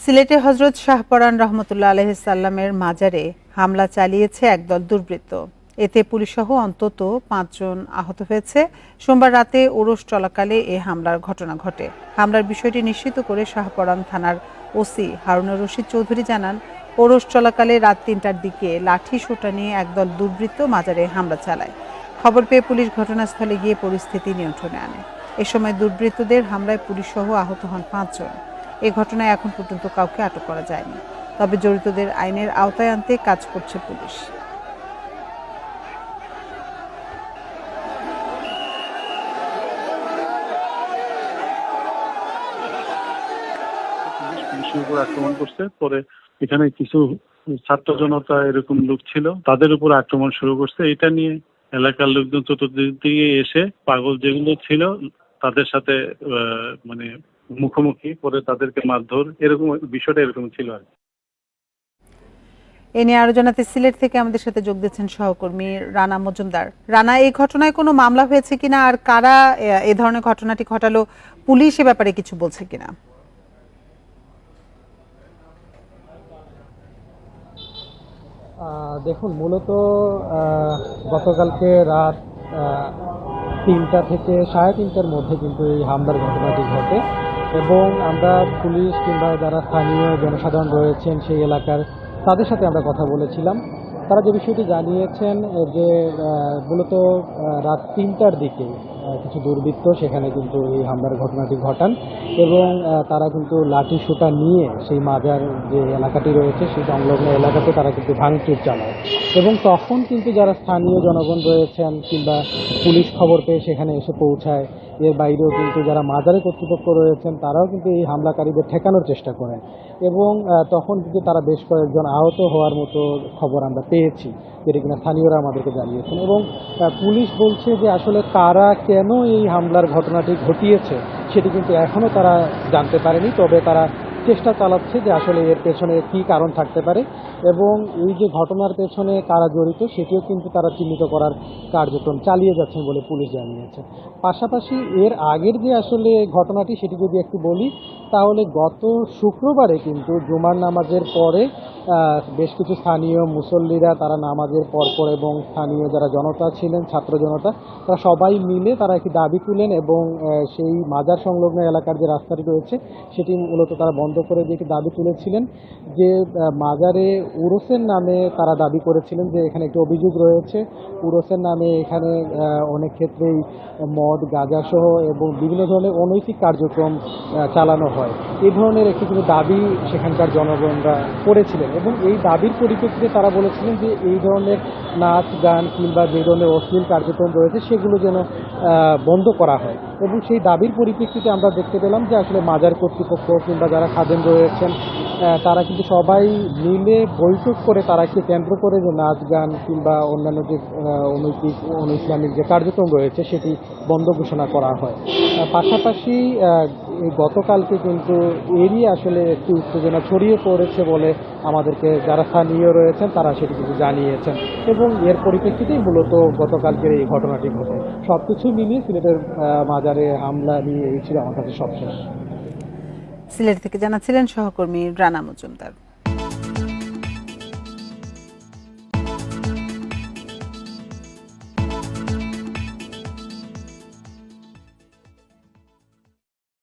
সিলেটে হযরত শাহপরান রহমতুল্লাহ আলাইহিস সাল্লামের মাজারে হামলা চালিয়েছে একদল দুর্বৃত্ত। এতে পুলিশসহ অন্তত ৫ জন আহত হয়েছে। সোমবার রাতে ওরস চলাকালে এ হামলার ঘটনা ঘটে। হামলার বিষয়টি নিশ্চিত করে শাহপরান থানার ওসি হারুনুর রশিদ চৌধুরী জানান, ওরস চলাকালে রাত ৩টার দিকে লাঠি সোঁটা নিয়ে একদল দুর্বৃত্ত মাজারে হামলা চালায়। খবর পেয়ে পুলিশ ঘটনাস্থলে গিয়ে পরিস্থিতি নিয়ন্ত্রণে আনে। এ সময় দুর্বৃত্তদের হামলায় পুলিশসহ আহত হন ৫ জন। এ ঘটনায় এখন পর্যন্ত কাউকে আটক করা যায়নি, তবে জড়িতদের আইনের আওতায় আনতে কাজ করছে পুলিশ। পুলিশের উপর আক্রমণ করছে। পরে এখানে কিছু ছাত্র জনতা এরকম লোক ছিল, তাদের উপর আক্রমণ শুরু করছে। এটা নিয়ে এলাকার লোকজন চতুর্দিক থেকে এসে পাগল যেগুলো ছিল তাদের সাথে মানে মুখোমুখি, পরে তাদেরকে মারধর, এরকম বিষয়টা এরকম ছিল আর কি। এ নিয়ে আরো জানাতে সিলেট থেকে আমাদের সাথে যোগ দিচ্ছেন সহকর্মী রানা মজুমদার। রানা, এই ঘটনায় কোনো মামলা হয়েছে কিনা, আর কারা এ ধরনের ঘটনাটি ঘটালো, পুলিশ এ ব্যাপারে কিছু বলছে কিনা? দেখুন, মূলত গতকালকে রাত ৩টা থেকে ৩:৩০টার মধ্যে কিন্তু এই হামলার ঘটনাটি ঘটে এবং আমরা পুলিশ কিংবা যারা স্থানীয় জনসাধারণ রয়েছেন সেই এলাকার তাদের সাথে আমরা কথা বলেছিলাম। তারা যে বিষয়টি জানিয়েছেন যে মূলত রাত ৩টার দিকে কিছু দুর্বৃত্ত সেখানে কিন্তু এই হামলার ঘটনাটি ঘটান এবং তারা কিন্তু লাঠি সোঁটা নিয়ে সেই মাজার যে এলাকাটি রয়েছে সেই সংলগ্ন এলাকাতে তারা কিন্তু ভাঙচুর চালায় এবং তখন কিন্তু যারা স্থানীয় জনগণ রয়েছেন কিংবা পুলিশ খবর পেয়ে সেখানে এসে পৌঁছায়। এর বাইরেও কিন্তু যারা মাজারে কর্তৃপক্ষ রয়েছেন তারাও কিন্তু এই হামলাকারীদের ঠেকানোর চেষ্টা করেন এবং তখন কিন্তু তারা বেশ কয়েকজন আহত হওয়ার মতো খবর আমরা পেয়েছি, যেটা কিনা স্থানীয়রা আমাদেরকে জানিয়েছেন। এবং পুলিশ বলছে যে আসলে কারা কেন এই হামলার ঘটনাটি ঘটিয়েছে সেটি কিন্তু এখনও তারা জানতে পারেনি, তবে তারা চেষ্টা চালাচ্ছে যে আসলে এর পেছনে কী কারণ থাকতে পারে এবং এই যে ঘটনার পেছনে কারা জড়িত সেটিও কিন্তু তারা চিহ্নিত করার কার্যক্রম চালিয়ে যাচ্ছেন বলে পুলিশ জানিয়েছে। পাশাপাশি এর আগের যে আসলে ঘটনাটি সেটি যদি একটু বলি, তাহলে গত শুক্রবারে কিন্তু জুমার নামাজের পরে বেশ কিছু স্থানীয় মুসল্লিরা তারা নামাজের পরপর এবং স্থানীয় যারা জনতা ছিলেন, ছাত্র জনতা, তারা সবাই মিলে তারা একটি দাবি তুলেন এবং সেই মাজার সংলগ্ন এলাকার যে রাস্তাটি রয়েছে সেটি মূলত তারা বন্ধ করে দিয়ে একটি দাবি তুলেছিলেন যে মাজারে উরসের নামে তারা দাবি করেছিলেন যে এখানে একটি অভিযোগ রয়েছে, উরসের নামে এখানে অনেক ক্ষেত্রেই মদ, গাঁজা সহ এবং বিভিন্ন ধরনের অনৈতিক কার্যক্রম চালানো হয়। এই ধরনের একটি কিন্তু দাবি সেখানকার জনগণরা করেছিলেন এবং এই দাবির পরিপ্রেক্ষিতে তারা বলেছিলেন যে এই ধরনের নাচ গান কিংবা যে ধরনের অশ্লীল কার্যক্রম রয়েছে সেগুলো যেন বন্ধ করা হয় এবং সেই দাবির পরিপ্রেক্ষিতে আমরা দেখতে পেলাম যে আসলে মাজার কর্তৃপক্ষ কিংবা যারা খাদেম রয়েছেন তারা কিন্তু সবাই মিলে বৈঠক করে তারা একটি কেন্দ্র করে যে নাচ গান কিংবা অন্যান্য যে অনৈতিক ইসলামিক যে কার্যক্রম রয়েছে সেটি বন্ধ ঘোষণা করা হয়। পাশাপাশি গতকালকে কিন্তু এরই আসলে একটি উত্তেজনা ছড়িয়ে পড়েছে বলে আমাদেরকে যারা স্থানীয় রয়েছেন তারা সেটি কিন্তু জানিয়েছেন এবং এর পরিপ্রেক্ষিতেই মূলত গতকালকের এই ঘটনাটি ঘটে। সবকিছু মিলিয়ে সিলেটের মাজারে হামলা নিয়ে এই ছিল আমার কাছে সবশেষ। সিলেট থেকে জানাচ্ছিলেন সহকর্মী রানা মজুমদার।